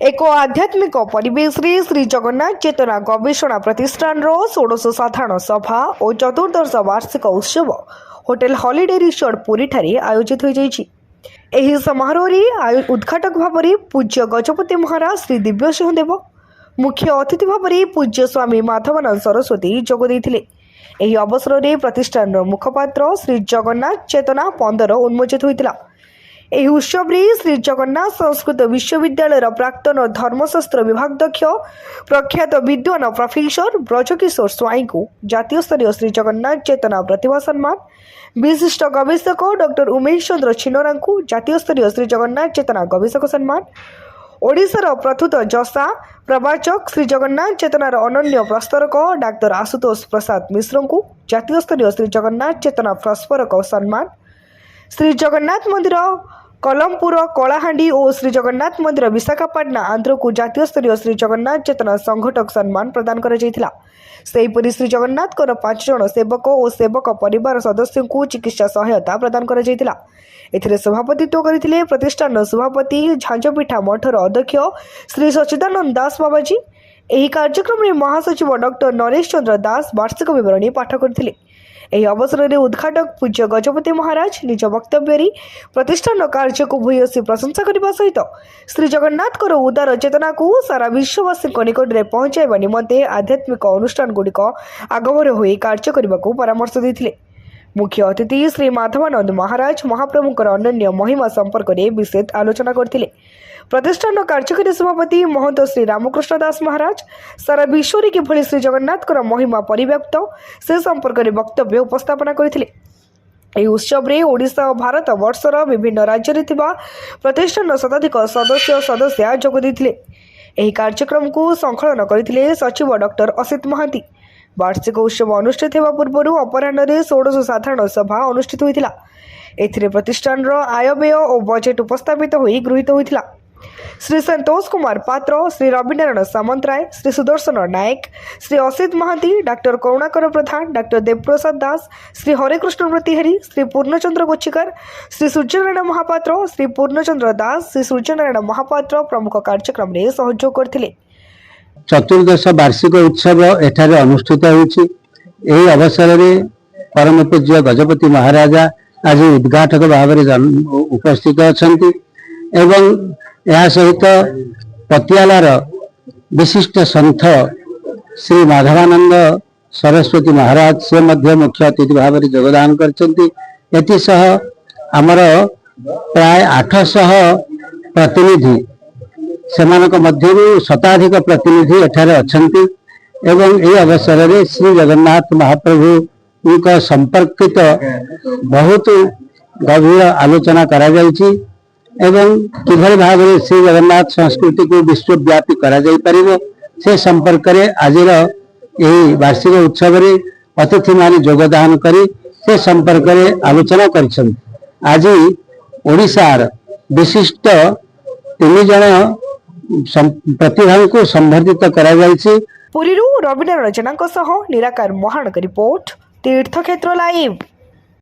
एक आध्यात्मिक परिवेश रे श्री जगन्नाथ चेतना गवेषणा प्रतिष्ठान षोडश साधारण सभा और चतुर्दश वार्षिक उत्सव होटेल हॉलिडे रिसोर्ट पुरी ठारे आयोजित हो जाइछि। एही समारोह रे उद्घाटक भाव में पूज्य गजपति महाराज श्री दिव्य सिंहदेव, मुख्य अतिथि भाव में पूज्य स्वामी माधवानंद सरस्वती जोग देइथिले। एही अवसर में प्रतिष्ठान मुखपात्र श्री जगन्नाथ चेतना 15 उन्मोचित होइतिला। ଏହି ଉତ୍ସବରେ ଶ୍ରୀ ଜଗନ୍ନାଥ ସଂସ୍କୃତ ବିଶ୍ୱବିଦ୍ୟାଳୟର ପ୍ରାକ୍ତନ ଧର୍ମଶାସ୍ତ୍ର ବିଭାଗଧ୍ୟକ୍ଷ ପ୍ରଖ୍ୟାତ ବିଦ୍ୱାନ ପ୍ରଫେସର ବ୍ରଜକିଶୋର ସ୍ୱାଇଁଙ୍କୁ ଜାତୀୟ ସ୍ତରୀୟ ଶ୍ରୀ ଜଗନ୍ନାଥ ଚେତନା ପ୍ରତିଭା ସମ୍ମାନ, ବିଶିଷ୍ଟ ଗବେଷକ ଡକ୍ଟର ଉମେଶ ଚନ୍ଦ୍ର ଛିନରାଙ୍କୁ ଜାତୀୟ ସ୍ତରୀୟ ଶ୍ରୀ ଜଗନ୍ନାଥ ଚେତନା ଗବେଷକ ସମ୍ମାନ, ଓଡ଼ିଶାର ପ୍ରଥୁତ ଯଶା ପ୍ରବାଚକ ଶ୍ରୀ ଜଗନ୍ନାଥ ଚେତନାର ଅନନ୍ୟ ପ୍ରସ୍ତରକ ଡାକ୍ତର ଆଶୁତୋଷ ପ୍ରସାଦ ମିଶ୍ରଙ୍କୁ ଜାତୀୟ ସ୍ତରୀୟ ଶ୍ରୀ ଜଗନ୍ନାଥ ଚେତନା ପ୍ରସ୍ପରକ ସମ୍ମାନ, ଶ୍ରୀ ଜଗନ୍ନାଥ ମନ୍ଦିର कलमपुर कलाहांडी और श्री जगन्नाथ मंदिर विशाखापाटना आंध्र को जातीय स्तरीय श्री जगन्नाथ चेतना संघटक सम्मान प्रदान कर श्री जगन्नाथ 5 जन सेवक और सेवक परिवार सदस्यों को चिकित्सा सहायता प्रदान कर सभापतित्व करथिले प्रतिष्ठान सभापति झांझपीठा मठर अध्यक्ष श्री सच्चिदानंद दास बाबाजी। एही कार्यक्रम में महासचिव डॉक्टर नरेश चंद्र दास वार्षिक विवरणी पाठ करथिले। ଏହି ଅବସରରେ ଉଦ୍ଘାଟକ ପୂଜ୍ୟ ଗଜପତି ମହାରାଜ ନିଜ ବକ୍ତବ୍ୟରେ ପ୍ରତିଷ୍ଠାନ କାର୍ଯ୍ୟକୁ ଭୂୟସୀ ପ୍ରଶଂସା କରିବା ସହିତ ଶ୍ରୀ ଜଗନ୍ନାଥଙ୍କର ଉଦାର ଚେତନାକୁ ସାରା ବିଶ୍ୱବାସୀଙ୍କ ନିକଟରେ ପହଞ୍ଚାଇବା ନିମନ୍ତେ ଆଧ୍ୟାତ୍ମିକ ଅନୁଷ୍ଠାନଗୁଡ଼ିକ ଆଗଭର ହୋଇ କାର୍ଯ୍ୟ କରିବାକୁ ପରାମର୍ଶ ଦେଇଥିଲେ। मुख्य अतिथि श्री माधवानंद महाराज महाप्रभुଙ୍କର ଅନନ୍ୟ महिमा संपर्कରେ विशेष आलोचना करथिले। प्रतिष्ठान कार्यकारी सभापति महंत श्री रामकृष्ण दास महाराज सारा विश्व किभली श्री जगन्नाथकर महिमा परिव्याप्त से संपर्क में वक्तव्य उपस्थापना करथिले। ଏହି ଉତ୍ସବରେ ଓଡ଼ିଶା ଓ ଭାରତ ବର୍ଷର ବିଭିନ୍ନ ରାଜ୍ୟରେ ଥିବା ପ୍ରତିଷ୍ଠାନ ଶତାଧିକ ସଦସ୍ୟା ଯୋଗ ଦେଇଥିଲେ। ଏହି କାର୍ଯ୍ୟକ୍ରମକୁ ସଂକଳନ କରିଥିଲେ ସଚିବ ଡକ୍ଟର ଅସିତ ମହାନ୍ତି। वार्षिक उत्सव अनुष्ठित होगा पूर्व अपराह 16 साधारण सभा अनुष्ठित होता। एथिरे प्रतिष्ठान आय व्यय और बजेट उपस्थापित हो गृहीत होता। श्री संतोष कुमार पात्र, श्री रविनारायण सामंतराय, श्री सुदर्शन नायक, श्री असित महांती, डॉक्टर करुणाकर प्रधान, डॉक्टर देवप्रसाद दास, श्री हरेकृष्ण प्रतिहारी, श्री पूर्णचंद्र गोचिकर, श्री सूर्यनारायण महापात्र, श्री पूर्णचंद्र दास, श्री सूर्यनारायण महापात्र प्रमुख कार्यक्रम में सहयोग करथिले। चतुर्दश वार्षिक उत्सव एठारे अनुष्ठित होछि। एही अवसर में परम पूज्य गजपति महाराजा आज उद्घाटक भाव में उपस्थित अछंती एवं यह सहित पटियालार विशिष्ट संत श्री माधवानंद सरस्वती महाराज से मध्य मुख्य अतिथि भाव में योगदान करछंती। एतिसह आमर प्राय 800 प्रतिनिधि सेमानक मध्यरु शताधिक प्रतिनिधि एठारे अछंती एवं एही अवसर में श्री जगन्नाथ महाप्रभु का संपर्कित बहुत गभीर आलोचना करा जायछि एवं किभली भाव में श्री जगन्नाथ संस्कृति को विश्वव्यापी करा जाय परिबो से संपर्क में आजिर एही वार्षिक उत्सव रे अतिथि माने योगदान करी से संपर्क में आलोचना करिसंती। आज ओडिशार विशिष्ट 3 जन प्रतिभा को संवर्धित करा जायछि। पुरीरू रविनारायण जनांक सह निराकार महानक रिपोर्ट तीर्थक्षेत्र लाइव।